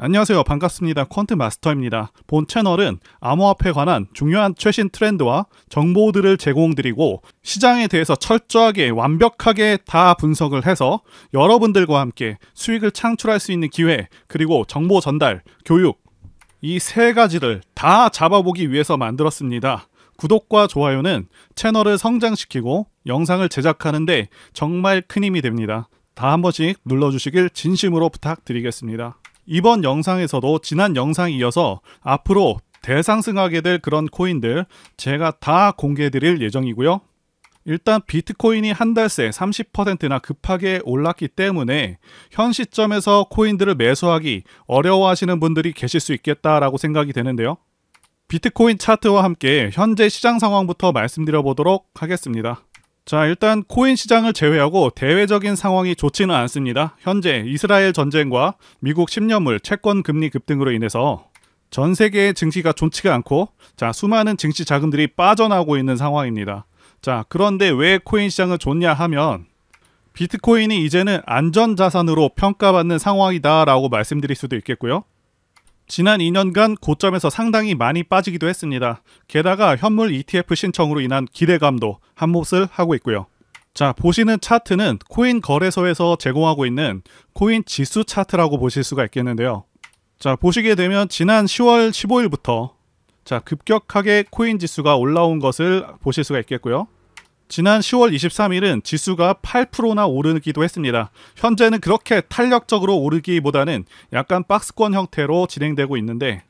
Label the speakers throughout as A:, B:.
A: 안녕하세요. 반갑습니다. 퀀트 마스터입니다. 본 채널은 암호화폐에 관한 중요한 최신 트렌드와 정보들을 제공드리고 시장에 대해서 철저하게 완벽하게 다 분석을 해서 여러분들과 함께 수익을 창출할 수 있는 기회, 그리고 정보 전달, 교육, 이 세 가지를 다 잡아보기 위해서 만들었습니다. 구독과 좋아요는 채널을 성장시키고 영상을 제작하는데 정말 큰 힘이 됩니다. 다 한 번씩 눌러주시길 진심으로 부탁드리겠습니다. 이번 영상에서도 지난 영상에 이어서 앞으로 대상승하게 될 그런 코인들 제가 다 공개해 드릴 예정이고요. 일단 비트코인이 한 달 새 30%나 급하게 올랐기 때문에 현 시점에서 코인들을 매수하기 어려워하시는 분들이 계실 수 있겠다라고 생각이 되는데요. 비트코인 차트와 함께 현재 시장 상황부터 말씀드려 보도록 하겠습니다. 자, 일단 코인 시장을 제외하고 대외적인 상황이 좋지는 않습니다. 현재 이스라엘 전쟁과 미국 10년물 채권 금리 급등으로 인해서 전 세계의 증시가 좋지가 않고 수많은 증시 자금들이 빠져나오고 있는 상황입니다. 자, 그런데 왜 코인 시장은 좋냐 하면 비트코인이 이제는 안전자산으로 평가받는 상황이다 라고 말씀드릴 수도 있겠고요. 지난 2년간 고점에서 상당히 많이 빠지기도 했습니다. 게다가 현물 ETF 신청으로 인한 기대감도 한몫을 하고 있고요. 자, 보시는 차트는 코인 거래소에서 제공하고 있는 코인 지수 차트라고 보실 수가 있겠는데요. 자, 보시게 되면 지난 10월 15일부터 급격하게 코인 지수가 올라온 것을 보실 수가 있겠고요. 지난 10월 23일은 지수가 8%나 오르기도 했습니다. 현재는 그렇게 탄력적으로 오르기보다는 약간 박스권 형태로 진행되고 있는데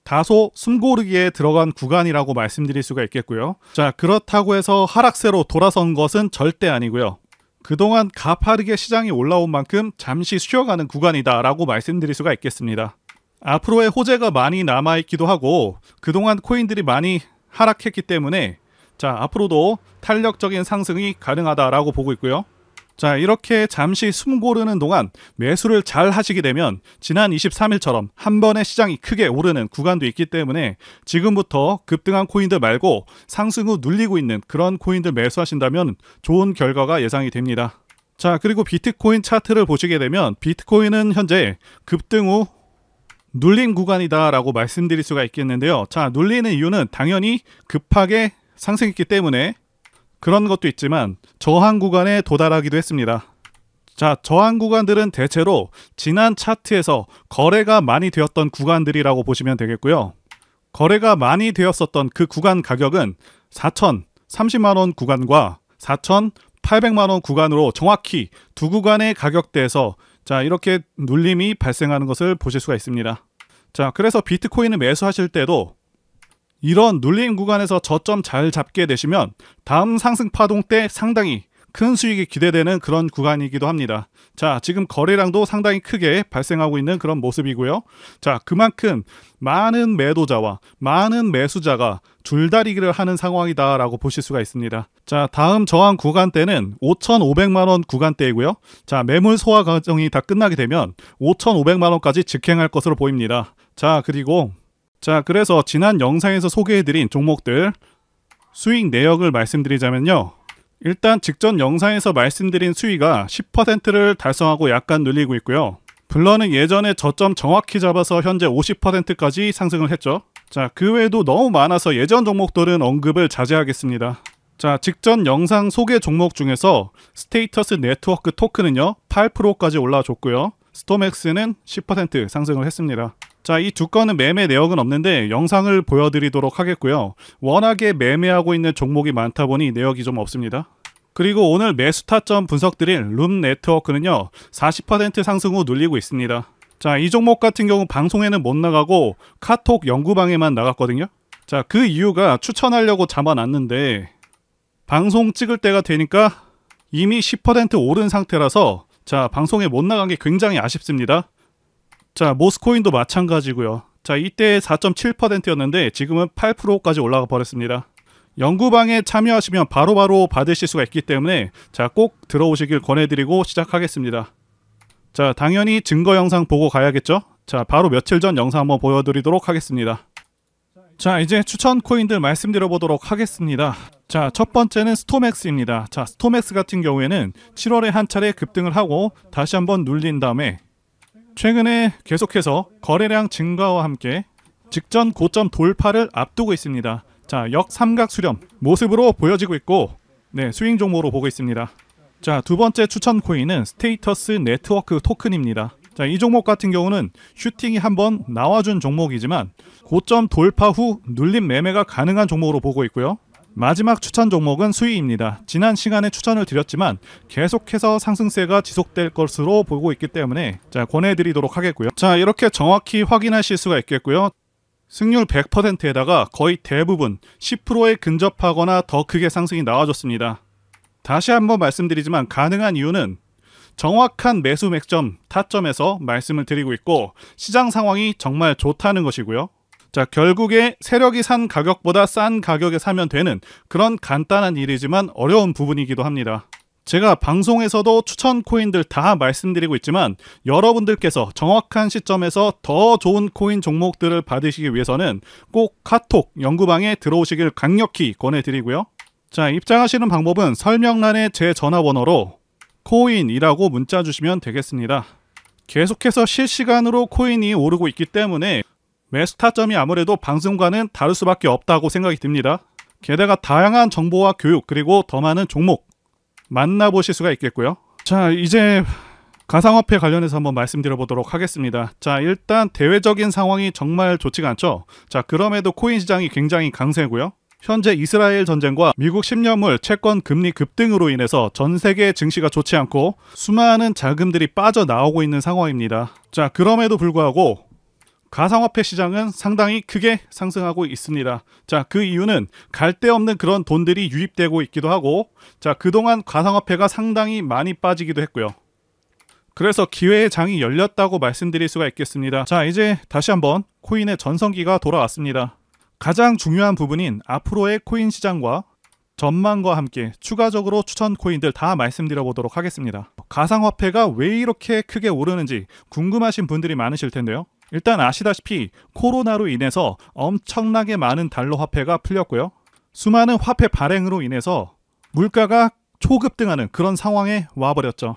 A: 다소 숨고르기에 들어간 구간이라고 말씀드릴 수가 있겠고요. 자, 그렇다고 해서 하락세로 돌아선 것은 절대 아니고요. 그동안 가파르게 시장이 올라온 만큼 잠시 쉬어가는 구간이다 라고 말씀드릴 수가 있겠습니다. 앞으로의 호재가 많이 남아있기도 하고 그동안 코인들이 많이 하락했기 때문에 앞으로도 탄력적인 상승이 가능하다라고 보고 있고요. 자, 이렇게 잠시 숨 고르는 동안 매수를 잘 하시게 되면 지난 23일처럼 한 번에 시장이 크게 오르는 구간도 있기 때문에 지금부터 급등한 코인들 말고 상승 후 눌리고 있는 그런 코인들 매수하신다면 좋은 결과가 예상이 됩니다. 자, 그리고 비트코인 차트를 보시게 되면 비트코인은 현재 급등 후 눌린 구간이다 라고 말씀드릴 수가 있겠는데요. 자, 눌리는 이유는 당연히 급하게 상승했기 때문에 그런 것도 있지만 저항 구간에 도달하기도 했습니다. 자, 저항 구간들은 대체로 지난 차트에서 거래가 많이 되었던 구간들이라고 보시면 되겠고요. 거래가 많이 되었었던 그 구간 가격은 4,030만원 구간과 4,800만원 구간으로 정확히 두 구간의 가격대에서 이렇게 눌림이 발생하는 것을 보실 수가 있습니다. 자, 그래서 비트코인을 매수하실 때도 이런 눌림 구간에서 저점 잘 잡게 되시면 다음 상승 파동 때 상당히 큰 수익이 기대되는 그런 구간이기도 합니다. 자, 지금 거래량도 상당히 크게 발생하고 있는 그런 모습이고요. 자, 그만큼 많은 매도자와 많은 매수자가 줄다리기를 하는 상황이다 라고 보실 수가 있습니다. 자, 다음 저항 구간대는 5,500만원 구간대이고요. 자, 매물 소화 과정이 다 끝나게 되면 5,500만원까지 직행할 것으로 보입니다. 그래서 지난 영상에서 소개해드린 종목들 수익 내역을 말씀드리자면요. 일단 직전 영상에서 말씀드린 수위가 10%를 달성하고 약간 눌리고 있고요. 블러는 예전에 저점 정확히 잡아서 현재 50%까지 상승을 했죠. 자, 그 외에도 너무 많아서 예전 종목들은 언급을 자제하겠습니다. 자, 직전 영상 소개 종목 중에서 스테이터스 네트워크 토큰은요 8%까지 올라줬고요. 스톰엑스는 10% 상승을 했습니다. 자, 이 두 건은 매매 내역은 없는데 영상을 보여드리도록 하겠고요. 워낙에 매매하고 있는 종목이 많다 보니 내역이 좀 없습니다. 그리고 오늘 매수 타점 분석드릴 룸 네트워크는요 40% 상승 후 눌리고 있습니다. 자, 이 종목 같은 경우 방송에는 못 나가고 카톡 연구방에만 나갔거든요. 자, 그 이유가 추천하려고 잡아놨는데 방송 찍을 때가 되니까 이미 10% 오른 상태라서 방송에 못 나간 게 굉장히 아쉽습니다. 자, 모스코인도 마찬가지고요. 자, 이때 4.7%였는데 지금은 8%까지 올라가 버렸습니다. 연구방에 참여하시면 바로바로 받으실 수가 있기 때문에 꼭 들어오시길 권해드리고 시작하겠습니다. 자, 당연히 증거 영상 보고 가야겠죠? 자, 바로 며칠 전 영상 한번 보여드리도록 하겠습니다. 자, 이제 추천 코인들 말씀드려 보도록 하겠습니다. 자, 첫 번째는 스톰엑스입니다. 자, 스톰엑스 같은 경우에는 7월에 한 차례 급등을 하고 다시 한번 눌린 다음에 최근에 계속해서 거래량 증가와 함께 직전 고점 돌파를 앞두고 있습니다. 자, 역삼각 수렴 모습으로 보여지고 있고, 네, 스윙 종목으로 보고 있습니다. 자, 두 번째 추천 코인은 스테이터스 네트워크 토큰입니다. 자, 이 종목 같은 경우는 슈팅이 한번 나와준 종목이지만 고점 돌파 후 눌림 매매가 가능한 종목으로 보고 있고요. 마지막 추천 종목은 수위입니다. 지난 시간에 추천을 드렸지만 계속해서 상승세가 지속될 것으로 보고 있기 때문에 자, 권해드리도록 하겠고요. 자, 이렇게 정확히 확인하실 수가 있겠고요. 승률 100%에다가 거의 대부분 10%에 근접하거나 더 크게 상승이 나와줬습니다. 다시 한번 말씀드리지만 가능한 이유는 정확한 매수 맥점, 타점에서 말씀을 드리고 있고 시장 상황이 정말 좋다는 것이고요. 자, 결국에 세력이 산 가격보다 싼 가격에 사면 되는 그런 간단한 일이지만 어려운 부분이기도 합니다. 제가 방송에서도 추천 코인들 다 말씀드리고 있지만 여러분들께서 정확한 시점에서 더 좋은 코인 종목들을 받으시기 위해서는 꼭 카톡 연구방에 들어오시길 강력히 권해드리고요. 자, 입장하시는 방법은 설명란에 제 전화번호로 코인이라고 문자 주시면 되겠습니다. 계속해서 실시간으로 코인이 오르고 있기 때문에 매수 타점이 아무래도 방송과는 다를 수밖에 없다고 생각이 듭니다. 게다가 다양한 정보와 교육 그리고 더 많은 종목 만나보실 수가 있겠고요. 자, 이제 가상화폐 관련해서 한번 말씀드려보도록 하겠습니다. 자, 일단 대외적인 상황이 정말 좋지가 않죠. 자, 그럼에도 코인 시장이 굉장히 강세고요. 현재 이스라엘 전쟁과 미국 10년물 채권 금리 급등으로 인해서 전 세계 증시가 좋지 않고 수많은 자금들이 빠져나오고 있는 상황입니다. 자, 그럼에도 불구하고 가상화폐 시장은 상당히 크게 상승하고 있습니다. 자, 그 이유는 갈 데 없는 그런 돈들이 유입되고 있기도 하고, 자, 그동안 가상화폐가 상당히 많이 빠지기도 했고요. 그래서 기회의 장이 열렸다고 말씀드릴 수가 있겠습니다. 자, 이제 다시 한번 코인의 전성기가 돌아왔습니다. 가장 중요한 부분인 앞으로의 코인 시장과 전망과 함께 추가적으로 추천 코인들 다 말씀드려 보도록 하겠습니다. 가상화폐가 왜 이렇게 크게 오르는지 궁금하신 분들이 많으실 텐데요. 일단 아시다시피 코로나로 인해서 엄청나게 많은 달러 화폐가 풀렸고요. 수많은 화폐 발행으로 인해서 물가가 초급등하는 그런 상황에 와버렸죠.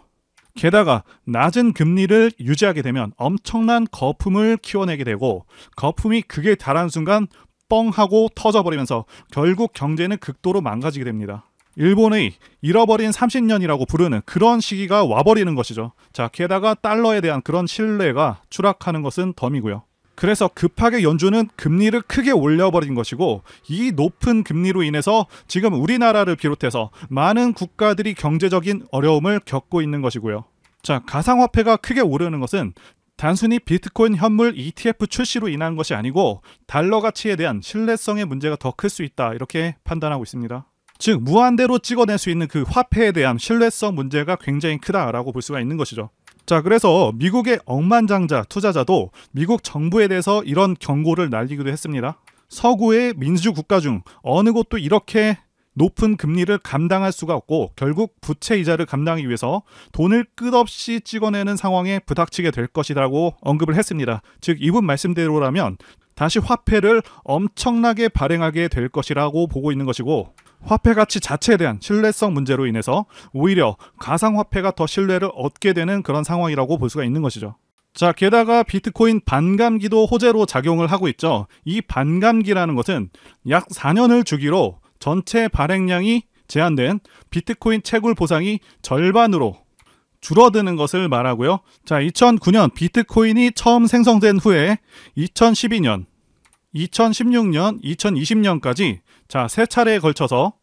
A: 게다가 낮은 금리를 유지하게 되면 엄청난 거품을 키워내게 되고 거품이 극에 달한 순간 뻥 하고 터져버리면서 결국 경제는 극도로 망가지게 됩니다. 일본의 잃어버린 30년이라고 부르는 그런 시기가 와버리는 것이죠. 자, 게다가 달러에 대한 그런 신뢰가 추락하는 것은 덤이고요. 그래서 급하게 연준은 금리를 크게 올려버린 것이고 이 높은 금리로 인해서 지금 우리나라를 비롯해서 많은 국가들이 경제적인 어려움을 겪고 있는 것이고요. 자, 가상화폐가 크게 오르는 것은 단순히 비트코인 현물 ETF 출시로 인한 것이 아니고 달러 가치에 대한 신뢰성의 문제가 더 클 수 있다, 이렇게 판단하고 있습니다. 즉 무한대로 찍어낼 수 있는 그 화폐에 대한 신뢰성 문제가 굉장히 크다라고 볼 수가 있는 것이죠. 자, 그래서 미국의 억만장자 투자자도 미국 정부에 대해서 이런 경고를 날리기도 했습니다. 서구의 민주 국가 중 어느 곳도 이렇게 높은 금리를 감당할 수가 없고 결국 부채 이자를 감당하기 위해서 돈을 끝없이 찍어내는 상황에 부닥치게 될 것이라고 언급을 했습니다. 즉 이분 말씀대로라면 다시 화폐를 엄청나게 발행하게 될 것이라고 보고 있는 것이고 화폐 가치 자체에 대한 신뢰성 문제로 인해서 오히려 가상화폐가 더 신뢰를 얻게 되는 그런 상황이라고 볼 수가 있는 것이죠. 자, 게다가 비트코인 반감기도 호재로 작용을 하고 있죠. 이 반감기라는 것은 약 4년을 주기로 전체 발행량이 제한된 비트코인 채굴 보상이 절반으로 줄어드는 것을 말하고요. 자, 2009년 비트코인이 처음 생성된 후에 2012년, 2016년, 2020년까지 자, 3차례에 걸쳐서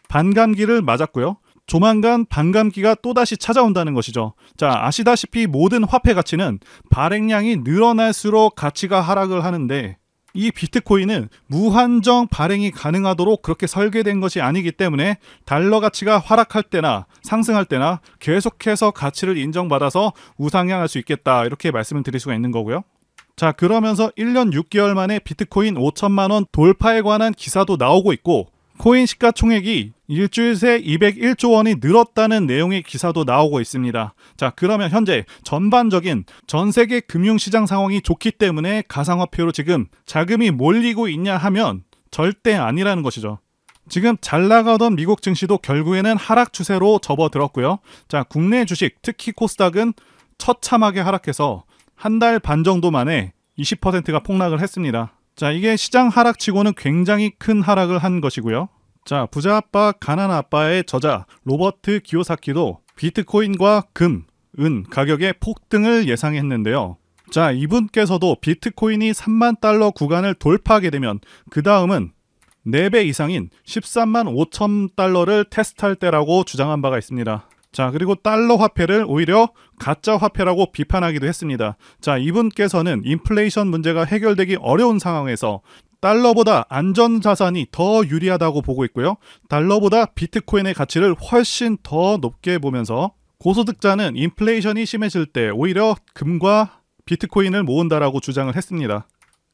A: 반감기를 맞았고요. 조만간 반감기가 또다시 찾아온다는 것이죠. 자, 아시다시피 모든 화폐 가치는 발행량이 늘어날수록 가치가 하락을 하는데 이 비트코인은 무한정 발행이 가능하도록 그렇게 설계된 것이 아니기 때문에 달러 가치가 하락할 때나 상승할 때나 계속해서 가치를 인정받아서 우상향할 수 있겠다, 이렇게 말씀을 드릴 수가 있는 거고요. 자, 그러면서 1년 6개월 만에 비트코인 5천만 원 돌파에 관한 기사도 나오고 있고 코인 시가총액이 일주일 새 201조 원이 늘었다는 내용의 기사도 나오고 있습니다. 자, 그러면 현재 전반적인 전 세계 금융시장 상황이 좋기 때문에 가상화폐로 지금 자금이 몰리고 있냐 하면 절대 아니라는 것이죠. 지금 잘 나가던 미국 증시도 결국에는 하락 추세로 접어들었고요. 자, 국내 주식 특히 코스닥은 처참하게 하락해서 한 달 반 정도 만에 20%가 폭락을 했습니다. 자, 이게 시장 하락치고는 굉장히 큰 하락을 한 것이고요. 자, 부자 아빠 가난 아빠의 저자 로버트 기요사키도 비트코인과 금, 은 가격의 폭등을 예상했는데요. 자, 이분께서도 비트코인이 3만 달러 구간을 돌파하게 되면 그 다음은 4배 이상인 13만 5천 달러를 테스트할 때라고 주장한 바가 있습니다. 자, 그리고 달러 화폐를 오히려 가짜 화폐라고 비판하기도 했습니다. 자, 이분께서는 인플레이션 문제가 해결되기 어려운 상황에서 달러보다 안전자산이 더 유리하다고 보고 있고요. 달러보다 비트코인의 가치를 훨씬 더 높게 보면서 고소득자는 인플레이션이 심해질 때 오히려 금과 비트코인을 모은다라고 주장을 했습니다.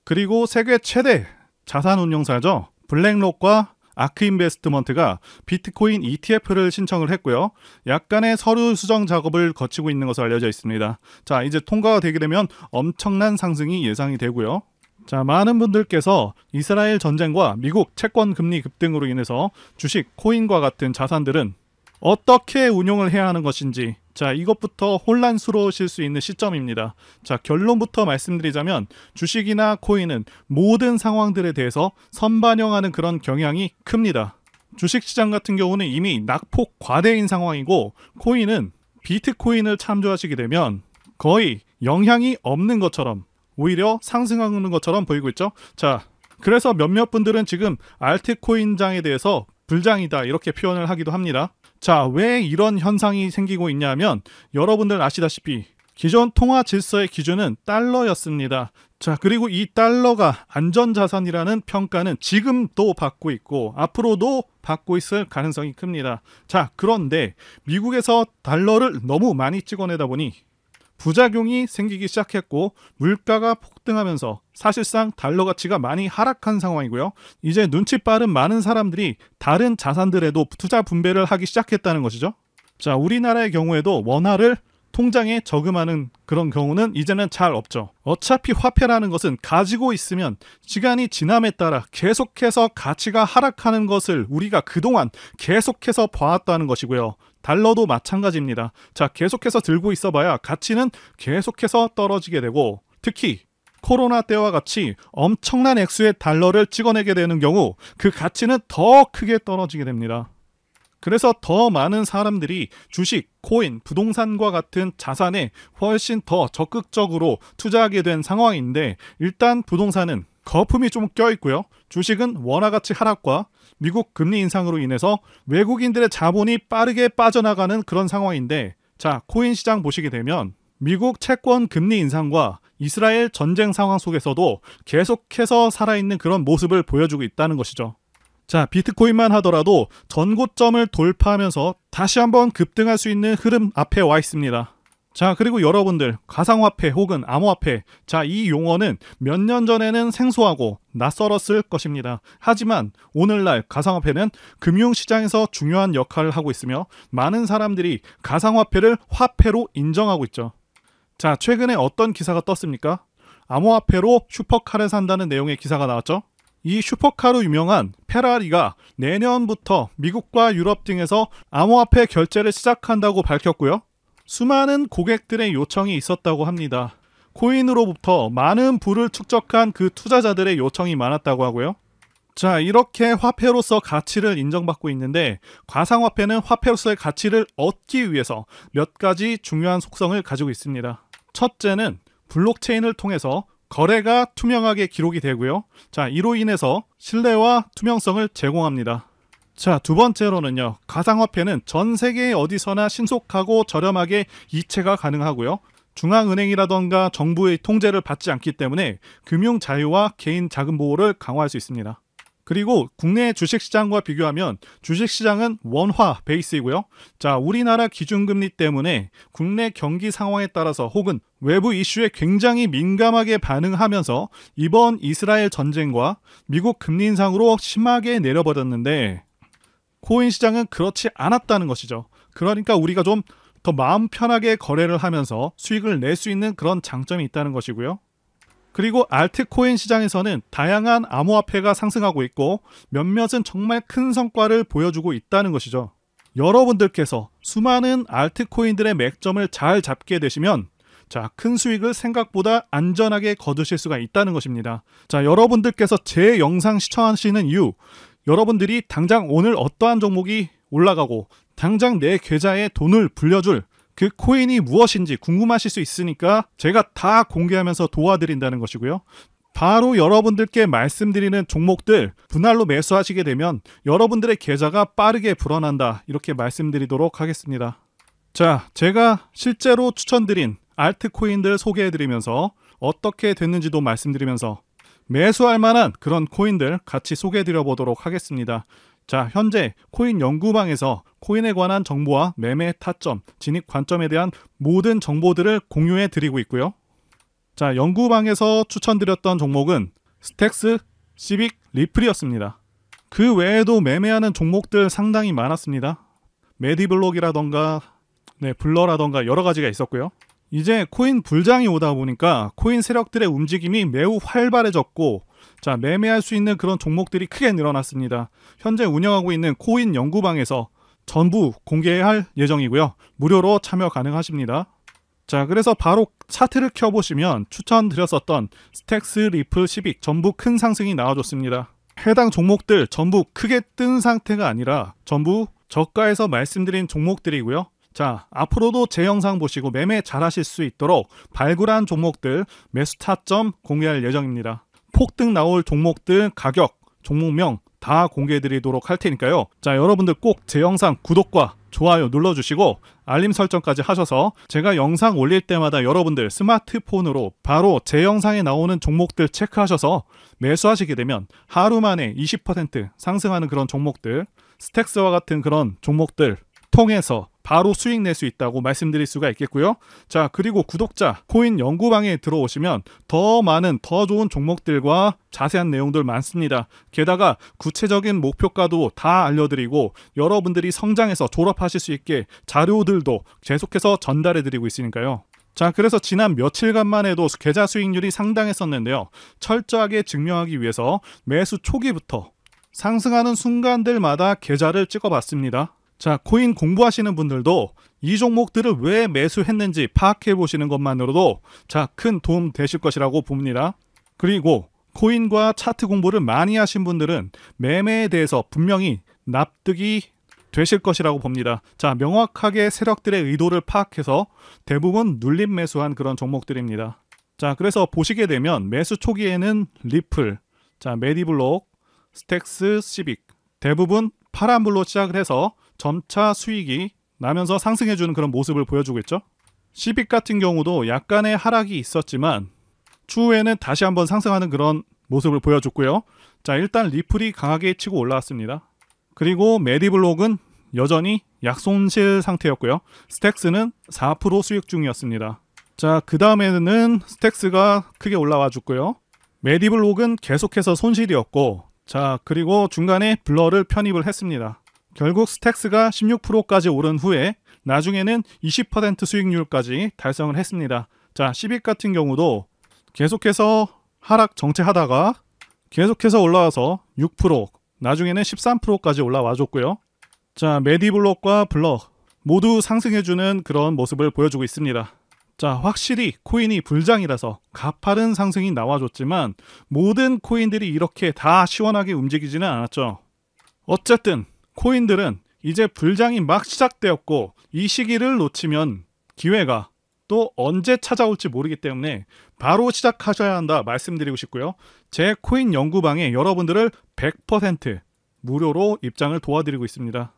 A: 그리고 세계 최대 자산운용사죠. 블랙록과 아크인베스트먼트가 비트코인 ETF를 신청을 했고요. 약간의 서류 수정 작업을 거치고 있는 것으로 알려져 있습니다. 자, 이제 통과가 되게 되면 엄청난 상승이 예상이 되고요. 자, 많은 분들께서 이스라엘 전쟁과 미국 채권 금리 급등으로 인해서 주식, 코인과 같은 자산들은 어떻게 운용을 해야 하는 것인지, 자, 이것부터 혼란스러우실 수 있는 시점입니다. 자, 결론부터 말씀드리자면 주식이나 코인은 모든 상황들에 대해서 선반영하는 그런 경향이 큽니다. 주식시장 같은 경우는 이미 낙폭 과대인 상황이고, 코인은 비트코인을 참조하시게 되면 거의 영향이 없는 것처럼, 오히려 상승하는 것처럼 보이고 있죠. 자, 그래서 몇몇 분들은 지금 알트코인장에 대해서 불장이다 이렇게 표현을 하기도 합니다. 자, 왜 이런 현상이 생기고 있냐면 여러분들 아시다시피 기존 통화 질서의 기준은 달러였습니다. 자, 그리고 이 달러가 안전자산이라는 평가는 지금도 받고 있고 앞으로도 받고 있을 가능성이 큽니다. 자, 그런데 미국에서 달러를 너무 많이 찍어내다 보니 부작용이 생기기 시작했고 물가가 폭등하면서 사실상 달러 가치가 많이 하락한 상황이고요. 이제 눈치 빠른 많은 사람들이 다른 자산들에도 투자 분배를 하기 시작했다는 것이죠. 자, 우리나라의 경우에도 원화를 통장에 저금하는 그런 경우는 이제는 잘 없죠. 어차피 화폐라는 것은 가지고 있으면 시간이 지남에 따라 계속해서 가치가 하락하는 것을 우리가 그동안 계속해서 봐왔다는 것이고요. 달러도 마찬가지입니다. 자, 계속해서 들고 있어봐야 가치는 계속해서 떨어지게 되고, 특히 코로나 때와 같이 엄청난 액수의 달러를 찍어내게 되는 경우 그 가치는 더 크게 떨어지게 됩니다. 그래서 더 많은 사람들이 주식, 코인, 부동산과 같은 자산에 훨씬 더 적극적으로 투자하게 된 상황인데, 일단 부동산은 거품이 좀 껴있고요. 주식은 원화 가치 하락과 미국 금리 인상으로 인해서 외국인들의 자본이 빠르게 빠져나가는 그런 상황인데, 자, 코인 시장 보시게 되면 미국 채권 금리 인상과 이스라엘 전쟁 상황 속에서도 계속해서 살아있는 그런 모습을 보여주고 있다는 것이죠. 자, 비트코인만 하더라도 전고점을 돌파하면서 다시 한번 급등할 수 있는 흐름 앞에 와 있습니다. 자, 그리고 여러분들 가상화폐 혹은 암호화폐, 자, 이 용어는 몇 년 전에는 생소하고 낯설었을 것입니다. 하지만 오늘날 가상화폐는 금융시장에서 중요한 역할을 하고 있으며 많은 사람들이 가상화폐를 화폐로 인정하고 있죠. 자, 최근에 어떤 기사가 떴습니까? 암호화폐로 슈퍼카를 산다는 내용의 기사가 나왔죠. 이 슈퍼카로 유명한 페라리가 내년부터 미국과 유럽 등에서 암호화폐 결제를 시작한다고 밝혔고요. 수많은 고객들의 요청이 있었다고 합니다. 코인으로부터 많은 부를 축적한 그 투자자들의 요청이 많았다고 하고요. 자, 이렇게 화폐로서 가치를 인정받고 있는데, 가상화폐는 화폐로서의 가치를 얻기 위해서 몇 가지 중요한 속성을 가지고 있습니다. 첫째는 블록체인을 통해서 거래가 투명하게 기록이 되고요. 자, 이로 인해서 신뢰와 투명성을 제공합니다. 자, 두 번째로는요, 가상화폐는 전 세계 어디서나 신속하고 저렴하게 이체가 가능하고요. 중앙은행이라던가 정부의 통제를 받지 않기 때문에 금융 자유와 개인 자금 보호를 강화할 수 있습니다. 그리고 국내 주식시장과 비교하면 주식시장은 원화 베이스이고요. 자, 우리나라 기준금리 때문에 국내 경기 상황에 따라서 혹은 외부 이슈에 굉장히 민감하게 반응하면서 이번 이스라엘 전쟁과 미국 금리 인상으로 심하게 내려버렸는데, 코인 시장은 그렇지 않았다는 것이죠. 그러니까 우리가 좀 더 마음 편하게 거래를 하면서 수익을 낼 수 있는 그런 장점이 있다는 것이고요. 그리고 알트코인 시장에서는 다양한 암호화폐가 상승하고 있고 몇몇은 정말 큰 성과를 보여주고 있다는 것이죠. 여러분들께서 수많은 알트코인들의 맥점을 잘 잡게 되시면 자, 큰 수익을 생각보다 안전하게 거두실 수가 있다는 것입니다. 자, 여러분들께서 제 영상 시청하시는 이유, 여러분들이 당장 오늘 어떠한 종목이 올라가고 당장 내 계좌에 돈을 불려줄 그 코인이 무엇인지 궁금하실 수 있으니까 제가 다 공개하면서 도와드린다는 것이고요. 바로 여러분들께 말씀드리는 종목들 분할로 매수하시게 되면 여러분들의 계좌가 빠르게 불어난다, 이렇게 말씀드리도록 하겠습니다. 자, 제가 실제로 추천드린 알트코인들 소개해드리면서 어떻게 됐는지도 말씀드리면서 매수할 만한 그런 코인들 같이 소개해드려 보도록 하겠습니다. 자, 현재 코인 연구방에서 코인에 관한 정보와 매매 타점, 진입 관점에 대한 모든 정보들을 공유해 드리고 있고요. 자, 연구방에서 추천드렸던 종목은 스택스, 시빅, 리플이었습니다. 그 외에도 매매하는 종목들 상당히 많았습니다. 메디블록이라던가 블러라던가 여러 가지가 있었고요. 이제 코인 불장이 오다 보니까 코인 세력들의 움직임이 매우 활발해졌고, 자, 매매할 수 있는 그런 종목들이 크게 늘어났습니다. 현재 운영하고 있는 코인 연구방에서 전부 공개할 예정이고요. 무료로 참여 가능하십니다. 자, 그래서 바로 차트를 켜보시면 추천드렸었던 스택스, 리플, 시빅 전부 큰 상승이 나와줬습니다. 해당 종목들 전부 크게 뜬 상태가 아니라 전부 저가에서 말씀드린 종목들이고요. 자, 앞으로도 제 영상 보시고 매매 잘하실 수 있도록 발굴한 종목들 매수 타점 공개할 예정입니다. 폭등 나올 종목들 가격, 종목명 다 공개해드리도록 할 테니까요. 자, 여러분들 꼭 제 영상 구독과 좋아요 눌러주시고 알림 설정까지 하셔서 제가 영상 올릴 때마다 여러분들 스마트폰으로 바로 제 영상에 나오는 종목들 체크하셔서 매수하시게 되면 하루 만에 20% 상승하는 그런 종목들, 스택스와 같은 그런 종목들 통해서 바로 수익 낼 수 있다고 말씀드릴 수가 있겠고요. 자, 그리고 구독자 코인 연구방에 들어오시면 더 많은 더 좋은 종목들과 자세한 내용들 많습니다. 게다가 구체적인 목표가도 다 알려드리고 여러분들이 성장해서 졸업하실 수 있게 자료들도 계속해서 전달해드리고 있으니까요. 자, 그래서 지난 며칠간만 해도 계좌 수익률이 상당했었는데요. 철저하게 증명하기 위해서 매수 초기부터 상승하는 순간들마다 계좌를 찍어봤습니다. 자, 코인 공부하시는 분들도 이 종목들을 왜 매수했는지 파악해 보시는 것만으로도 자, 큰 도움 되실 것이라고 봅니다. 그리고 코인과 차트 공부를 많이 하신 분들은 매매에 대해서 분명히 납득이 되실 것이라고 봅니다. 자, 명확하게 세력들의 의도를 파악해서 대부분 눌림 매수한 그런 종목들입니다. 자, 그래서 보시게 되면 매수 초기에는 리플, 자, 메디블록, 스택스, 시빅 대부분 파란불로 시작을 해서 점차 수익이 나면서 상승해주는 그런 모습을 보여주고 있죠. 시빅 같은 경우도 약간의 하락이 있었지만 추후에는 다시 한번 상승하는 그런 모습을 보여줬고요. 자, 일단 리플이 강하게 치고 올라왔습니다. 그리고 메디블록은 여전히 약손실 상태였고요. 스택스는 4% 수익 중이었습니다. 자, 그 다음에는 스택스가 크게 올라와 줬고요. 메디블록은 계속해서 손실이었고, 자, 그리고 중간에 블러를 편입을 했습니다. 결국 스택스가 16%까지 오른 후에 나중에는 20% 수익률까지 달성을 했습니다. 자, 시빅 같은 경우도 계속해서 하락 정체하다가 계속해서 올라와서 6%, 나중에는 13%까지 올라와 줬고요. 자, 메디블록과 블러 모두 상승해주는 그런 모습을 보여주고 있습니다. 자, 확실히 코인이 불장이라서 가파른 상승이 나와줬지만 모든 코인들이 이렇게 다 시원하게 움직이지는 않았죠. 어쨌든 코인들은 이제 불장이 막 시작되었고 이 시기를 놓치면 기회가 또 언제 찾아올지 모르기 때문에 바로 시작하셔야 한다 말씀드리고 싶고요. 제 코인 연구방에 여러분들을 100% 무료로 입장을 도와드리고 있습니다.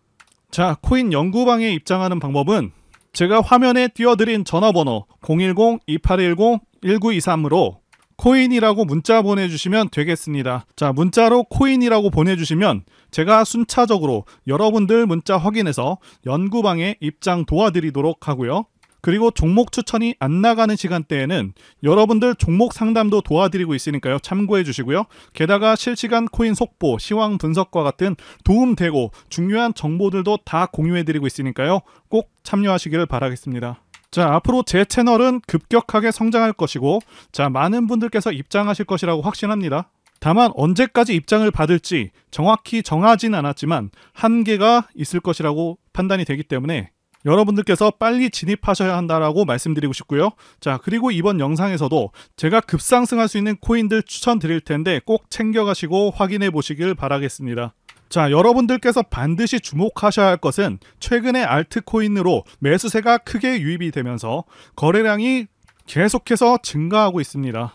A: 자, 코인 연구방에 입장하는 방법은 제가 화면에 띄워드린 전화번호 010-2810-1923으로 코인이라고 문자 보내주시면 되겠습니다. 자, 문자로 코인이라고 보내주시면 제가 순차적으로 여러분들 문자 확인해서 연구방에 입장 도와드리도록 하고요. 그리고 종목 추천이 안 나가는 시간대에는 여러분들 종목 상담도 도와드리고 있으니까요. 참고해 주시고요. 게다가 실시간 코인 속보, 시황 분석과 같은 도움되고 중요한 정보들도 다 공유해드리고 있으니까요. 꼭 참여하시기를 바라겠습니다. 자, 앞으로 제 채널은 급격하게 성장할 것이고, 자, 많은 분들께서 입장하실 것이라고 확신합니다. 다만 언제까지 입장을 받을지 정확히 정하진 않았지만 한계가 있을 것이라고 판단이 되기 때문에 여러분들께서 빨리 진입하셔야 한다라고 말씀드리고 싶고요. 자, 그리고 이번 영상에서도 제가 급상승할 수 있는 코인들 추천드릴 텐데 꼭 챙겨가시고 확인해 보시길 바라겠습니다. 자, 여러분들께서 반드시 주목하셔야 할 것은 최근에 알트코인으로 매수세가 크게 유입이 되면서 거래량이 계속해서 증가하고 있습니다.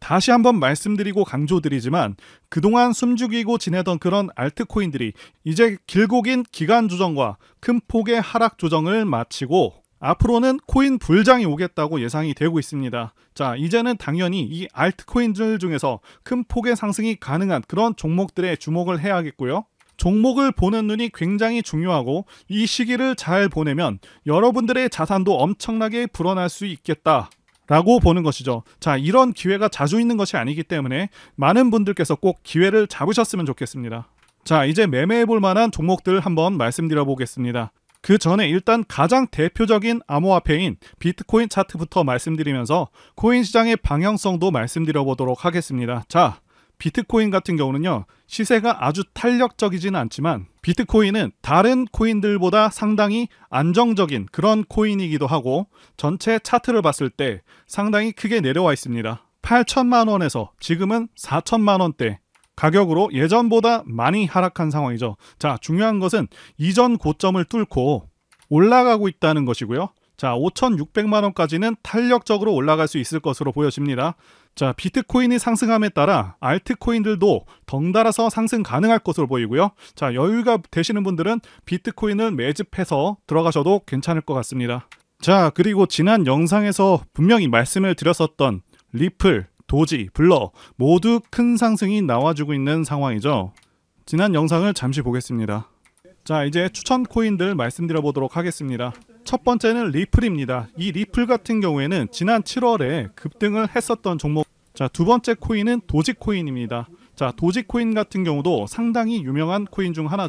A: 다시 한번 말씀드리고 강조드리지만 그동안 숨죽이고 지내던 그런 알트코인들이 이제 길고 긴 기간 조정과 큰 폭의 하락 조정을 마치고 앞으로는 코인 불장이 오겠다고 예상이 되고 있습니다. 자, 이제는 당연히 이 알트코인들 중에서 큰 폭의 상승이 가능한 그런 종목들에 주목을 해야겠고요. 종목을 보는 눈이 굉장히 중요하고 이 시기를 잘 보내면 여러분들의 자산도 엄청나게 불어날 수 있겠다 라고 보는 것이죠. 자, 이런 기회가 자주 있는 것이 아니기 때문에 많은 분들께서 꼭 기회를 잡으셨으면 좋겠습니다. 자, 이제 매매해 볼 만한 종목들 한번 말씀드려 보겠습니다. 그 전에 일단 가장 대표적인 암호화폐인 비트코인 차트부터 말씀드리면서 코인 시장의 방향성도 말씀드려 보도록 하겠습니다. 자, 비트코인 같은 경우는요, 시세가 아주 탄력적이지는 않지만 비트코인은 다른 코인들보다 상당히 안정적인 그런 코인이기도 하고 전체 차트를 봤을 때 상당히 크게 내려와 있습니다. 8천만 원에서 지금은 4천만 원대 가격으로 예전보다 많이 하락한 상황이죠. 자, 중요한 것은 이전 고점을 뚫고 올라가고 있다는 것이고요. 자, 5,600만 원까지는 탄력적으로 올라갈 수 있을 것으로 보여집니다. 자, 비트코인이 상승함에 따라 알트코인들도 덩달아서 상승 가능할 것으로 보이고요. 자, 여유가 되시는 분들은 비트코인을 매집해서 들어가셔도 괜찮을 것 같습니다. 자, 그리고 지난 영상에서 분명히 말씀을 드렸었던 리플, 도지, 블러 모두 큰 상승이 나와주고 있는 상황이죠. 지난 영상을 잠시 보겠습니다. 자, 이제 추천 코인들 말씀드려 보도록 하겠습니다. 첫 번째는 리플입니다. 이 리플 같은 경우에는 지난 7월에 급등을 했었던 종목. 자, 두 번째 코인은 도지코인입니다. 자, 도지코인 같은 경우도 상당히 유명한 코인 중 하나.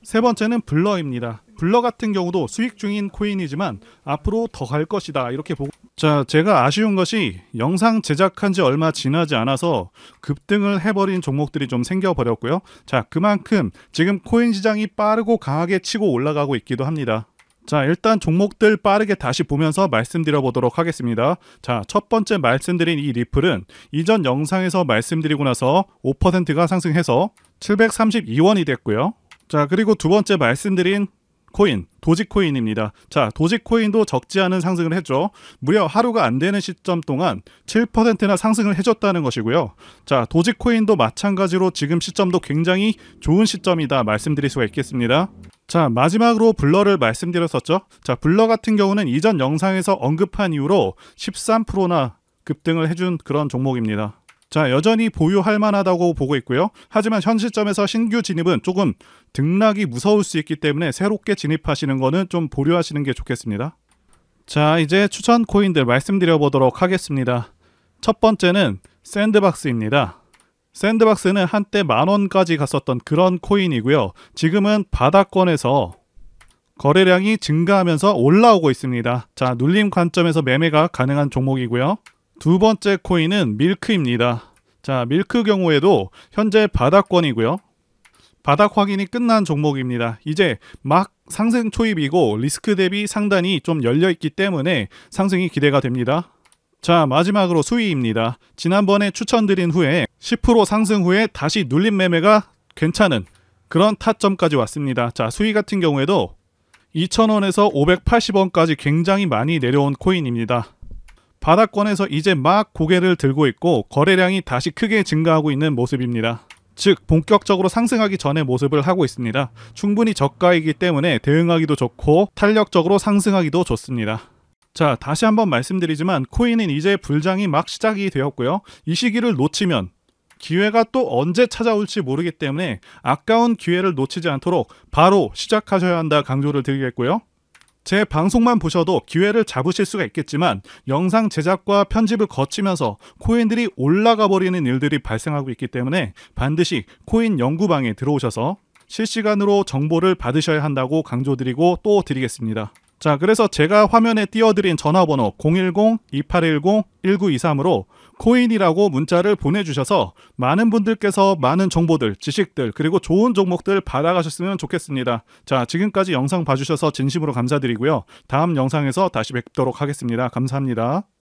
A: 세 번째는 블러입니다. 블러 같은 경우도 수익 중인 코인이지만 앞으로 더 갈 것이다 이렇게 보고. 자, 제가 아쉬운 것이 영상 제작한 지 얼마 지나지 않아서 급등을 해버린 종목들이 좀 생겨버렸고요. 자, 그만큼 지금 코인 시장이 빠르고 강하게 치고 올라가고 있기도 합니다. 자, 일단 종목들 빠르게 다시 보면서 말씀드려 보도록 하겠습니다. 자, 첫 번째 말씀드린 이 리플은 이전 영상에서 말씀드리고 나서 5%가 상승해서 732원이 됐고요. 자, 그리고 두 번째 말씀드린 코인, 도지코인입니다. 자, 도지코인도 적지 않은 상승을 했죠. 무려 하루가 안 되는 시점 동안 7%나 상승을 해줬다는 것이고요. 자, 도지코인도 마찬가지로 지금 시점도 굉장히 좋은 시점이다 말씀드릴 수가 있겠습니다. 자, 마지막으로 블러를 말씀드렸었죠. 자, 블러 같은 경우는 이전 영상에서 언급한 이후로 13%나 급등을 해준 그런 종목입니다. 자, 여전히 보유할 만하다고 보고 있고요. 하지만 현 시점에서 신규 진입은 조금 등락이 무서울 수 있기 때문에 새롭게 진입하시는 거는 좀 보류하시는 게 좋겠습니다. 자, 이제 추천 코인들 말씀드려 보도록 하겠습니다. 첫 번째는 샌드박스입니다. 샌드박스는 한때 10,000원까지 갔었던 그런 코인이고요. 지금은 바닥권에서 거래량이 증가하면서 올라오고 있습니다. 자, 눌림 관점에서 매매가 가능한 종목이고요. 두 번째 코인은 밀크입니다. 자, 밀크 경우에도 현재 바닥권이고요. 바닥 확인이 끝난 종목입니다. 이제 막 상승 초입이고 리스크 대비 상단이 좀 열려있기 때문에 상승이 기대가 됩니다. 자, 마지막으로 수위입니다. 지난번에 추천드린 후에 10% 상승 후에 다시 눌림 매매가 괜찮은 그런 타점까지 왔습니다. 자, 수위 같은 경우에도 2,000원에서 580원까지 굉장히 많이 내려온 코인입니다. 바닥권에서 이제 막 고개를 들고 있고 거래량이 다시 크게 증가하고 있는 모습입니다. 즉 본격적으로 상승하기 전의 모습을 하고 있습니다. 충분히 저가이기 때문에 대응하기도 좋고 탄력적으로 상승하기도 좋습니다. 자, 다시 한번 말씀드리지만 코인은 이제 불장이 막 시작이 되었고요. 이 시기를 놓치면 기회가 또 언제 찾아올지 모르기 때문에 아까운 기회를 놓치지 않도록 바로 시작하셔야 한다 강조를 드리겠고요. 제 방송만 보셔도 기회를 잡으실 수가 있겠지만 영상 제작과 편집을 거치면서 코인들이 올라가 버리는 일들이 발생하고 있기 때문에 반드시 코인 연구방에 들어오셔서 실시간으로 정보를 받으셔야 한다고 강조드리고 또 드리겠습니다. 자, 그래서 제가 화면에 띄워드린 전화번호 010-2810-1923으로 코인이라고 문자를 보내주셔서 많은 분들께서 많은 정보들, 지식들, 그리고 좋은 종목들 받아가셨으면 좋겠습니다. 자, 지금까지 영상 봐주셔서 진심으로 감사드리고요. 다음 영상에서 다시 뵙도록 하겠습니다. 감사합니다.